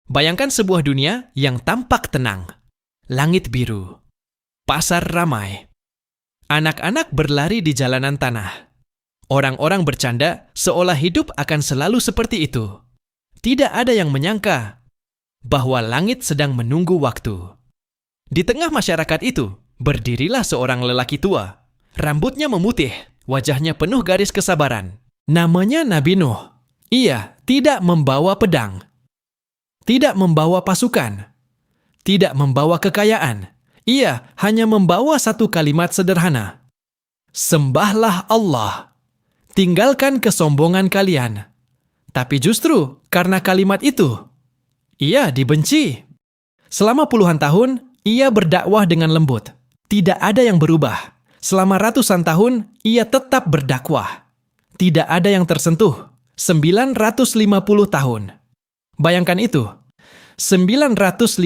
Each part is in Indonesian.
Bayangkan sebuah dunia yang tampak tenang. Langit biru. Pasar ramai. Anak-anak berlari di jalanan tanah. Orang-orang bercanda seolah hidup akan selalu seperti itu. Tidak ada yang menyangka bahwa langit sedang menunggu waktu. Di tengah masyarakat itu, berdirilah seorang lelaki tua. Rambutnya memutih, wajahnya penuh garis kesabaran. Namanya Nabi Nuh. Ia tidak membawa pedang, tidak membawa pasukan, tidak membawa kekayaan. Ia hanya membawa satu kalimat sederhana. Sembahlah Allah. Tinggalkan kesombongan kalian. Tapi justru karena kalimat itu, ia dibenci. Selama puluhan tahun, ia berdakwah dengan lembut. Tidak ada yang berubah. Selama ratusan tahun, ia tetap berdakwah. Tidak ada yang tersentuh. 950 tahun. Bayangkan itu. 950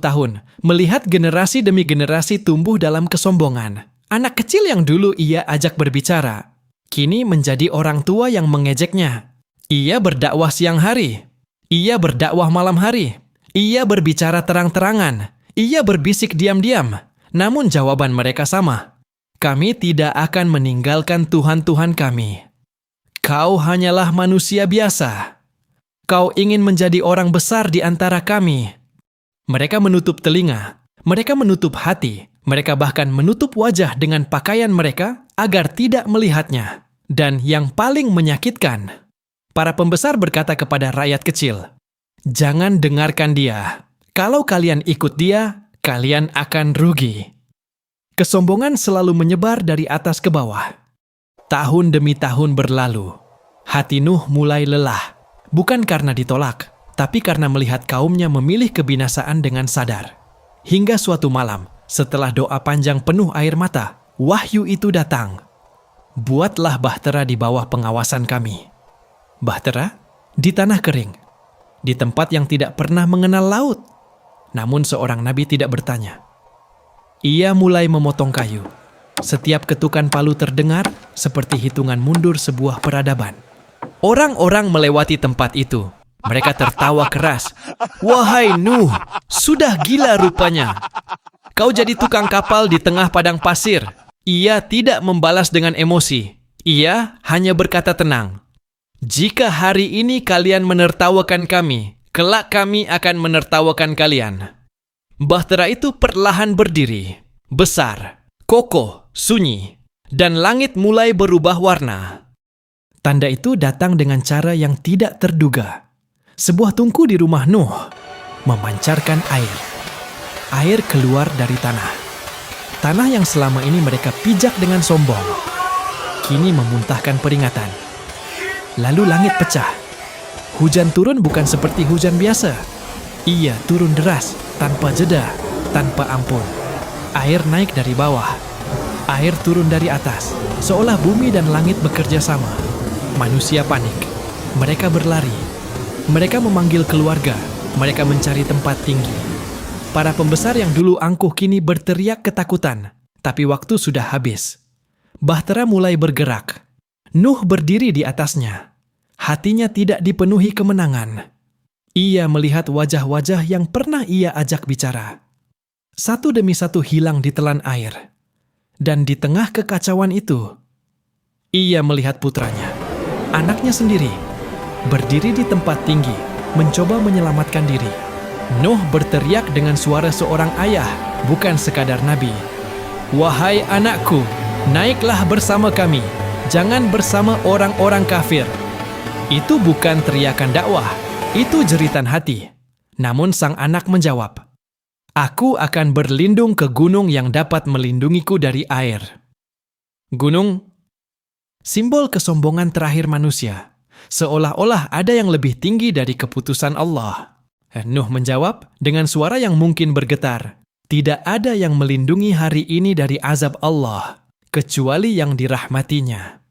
tahun melihat generasi demi generasi tumbuh dalam kesombongan. Anak kecil yang dulu ia ajak berbicara, kini menjadi orang tua yang mengejeknya. Ia berdakwah siang hari. Ia berdakwah malam hari. Ia berbicara terang-terangan. Ia berbisik diam-diam. Namun jawaban mereka sama. Kami tidak akan meninggalkan Tuhan-Tuhan kami. Kau hanyalah manusia biasa. Kau ingin menjadi orang besar di antara kami. Mereka menutup telinga. Mereka menutup hati. Mereka bahkan menutup wajah dengan pakaian mereka agar tidak melihatnya. Dan yang paling menyakitkan, para pembesar berkata kepada rakyat kecil, jangan dengarkan dia. Kalau kalian ikut dia, kalian akan rugi. Kesombongan selalu menyebar dari atas ke bawah. Tahun demi tahun berlalu. Hati Nuh mulai lelah. Bukan karena ditolak, tapi karena melihat kaumnya memilih kebinasaan dengan sadar. Hingga suatu malam, setelah doa panjang penuh air mata, wahyu itu datang. Buatlah bahtera di bawah pengawasan kami. Bahtera? Di tanah kering. Di tempat yang tidak pernah mengenal laut. Namun seorang nabi tidak bertanya. Ia mulai memotong kayu. Setiap ketukan palu terdengar seperti hitungan mundur sebuah peradaban. Orang-orang melewati tempat itu. Mereka tertawa keras. Wahai Nuh, sudah gila rupanya. Kau jadi tukang kapal di tengah padang pasir. Ia tidak membalas dengan emosi. Ia hanya berkata tenang. Jika hari ini kalian menertawakan kami, kelak kami akan menertawakan kalian. Bahtera itu perlahan berdiri, besar, kokoh, sunyi, dan langit mulai berubah warna. Tanda itu datang dengan cara yang tidak terduga. Sebuah tungku di rumah Nuh memancarkan air. Air keluar dari tanah. Tanah yang selama ini mereka pijak dengan sombong, kini memuntahkan peringatan. Lalu langit pecah. Hujan turun bukan seperti hujan biasa. Ia turun deras, tanpa jeda, tanpa ampun. Air naik dari bawah. Air turun dari atas, seolah bumi dan langit bekerja sama. Manusia panik. Mereka berlari. Mereka memanggil keluarga. Mereka mencari tempat tinggi. Para pembesar yang dulu angkuh kini berteriak ketakutan. Tapi waktu sudah habis. Bahtera mulai bergerak. Nuh berdiri di atasnya. Hatinya tidak dipenuhi kemenangan. Ia melihat wajah-wajah yang pernah ia ajak bicara. Satu demi satu hilang ditelan air. Dan di tengah kekacauan itu, ia melihat putranya, anaknya sendiri, berdiri di tempat tinggi, mencoba menyelamatkan diri. Nuh berteriak dengan suara seorang ayah, bukan sekadar nabi. Wahai anakku, naiklah bersama kami, jangan bersama orang-orang kafir. Itu bukan teriakan dakwah, itu jeritan hati. Namun sang anak menjawab, aku akan berlindung ke gunung yang dapat melindungiku dari air. Gunung, simbol kesombongan terakhir manusia. Seolah-olah ada yang lebih tinggi dari keputusan Allah. Nuh menjawab dengan suara yang mungkin bergetar. Tidak ada yang melindungi hari ini dari azab Allah, kecuali yang dirahmatinya.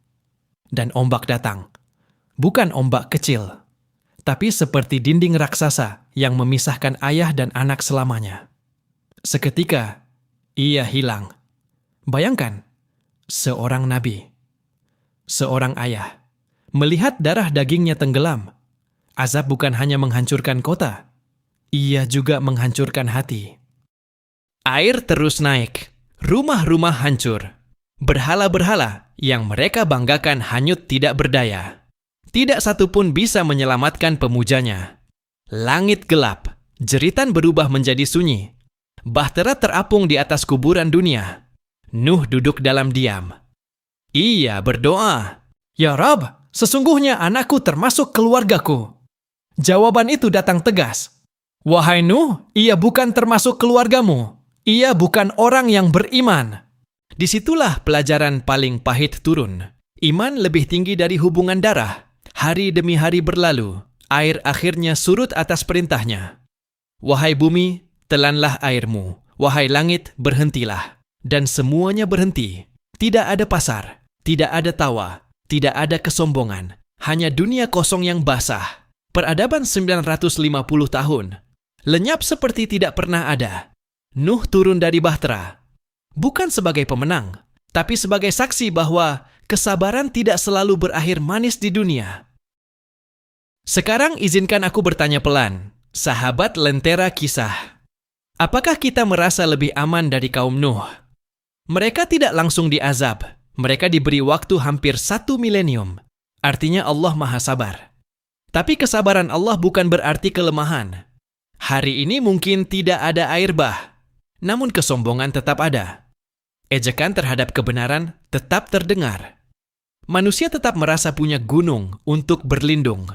Dan ombak datang. Bukan ombak kecil, tapi seperti dinding raksasa yang memisahkan ayah dan anak selamanya. Seketika, ia hilang. Bayangkan, seorang nabi, seorang ayah, melihat darah dagingnya tenggelam. Azab bukan hanya menghancurkan kota, ia juga menghancurkan hati. Air terus naik, rumah-rumah hancur. Berhala-berhala yang mereka banggakan hanyut tidak berdaya. Tidak satu pun bisa menyelamatkan pemujanya. Langit gelap, jeritan berubah menjadi sunyi. Bahtera terapung di atas kuburan dunia. Nuh duduk dalam diam. Ia berdoa, "Ya Rab, sesungguhnya anakku termasuk keluargaku." Jawaban itu datang tegas. "Wahai Nuh, ia bukan termasuk keluargamu. Ia bukan orang yang beriman." Disitulah pelajaran paling pahit turun. Iman lebih tinggi dari hubungan darah. Hari demi hari berlalu, air akhirnya surut atas perintahnya. Wahai bumi, telanlah airmu. Wahai langit, berhentilah. Dan semuanya berhenti. Tidak ada pasar, tidak ada tawa, tidak ada kesombongan. Hanya dunia kosong yang basah. Peradaban 950 tahun. Lenyap seperti tidak pernah ada. Nuh turun dari bahtera. Bukan sebagai pemenang, tapi sebagai saksi bahwa kesabaran tidak selalu berakhir manis di dunia. Sekarang izinkan aku bertanya pelan, sahabat lentera kisah. Apakah kita merasa lebih aman dari kaum Nuh? Mereka tidak langsung diazab. Mereka diberi waktu hampir 1 milenium. Artinya Allah Maha Sabar. Tapi kesabaran Allah bukan berarti kelemahan. Hari ini mungkin tidak ada air bah, namun kesombongan tetap ada. Ejekan terhadap kebenaran tetap terdengar. Manusia tetap merasa punya gunung untuk berlindung.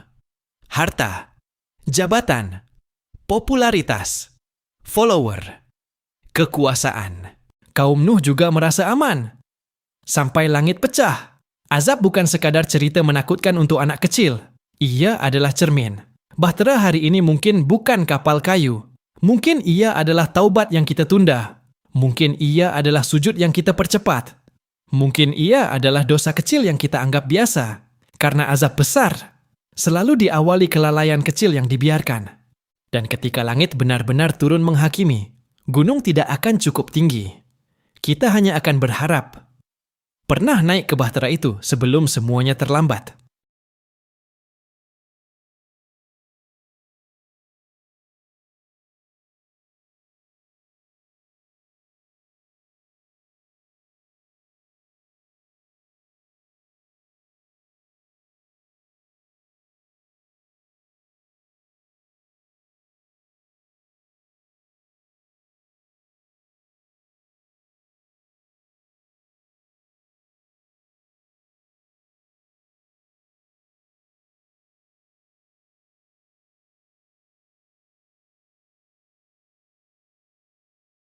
Harta, jabatan, popularitas, follower, kekuasaan. Kaum Nuh juga merasa aman. Sampai langit pecah. Azab bukan sekadar cerita menakutkan untuk anak kecil. Ia adalah cermin. Bahtera hari ini mungkin bukan kapal kayu. Mungkin ia adalah taubat yang kita tunda. Mungkin ia adalah sujud yang kita percepat. Mungkin ia adalah dosa kecil yang kita anggap biasa. Karena azab besar selalu diawali kelalaian kecil yang dibiarkan. Dan ketika langit benar-benar turun menghakimi, gunung tidak akan cukup tinggi. Kita hanya akan berharap pernah naik ke bahtera itu sebelum semuanya terlambat.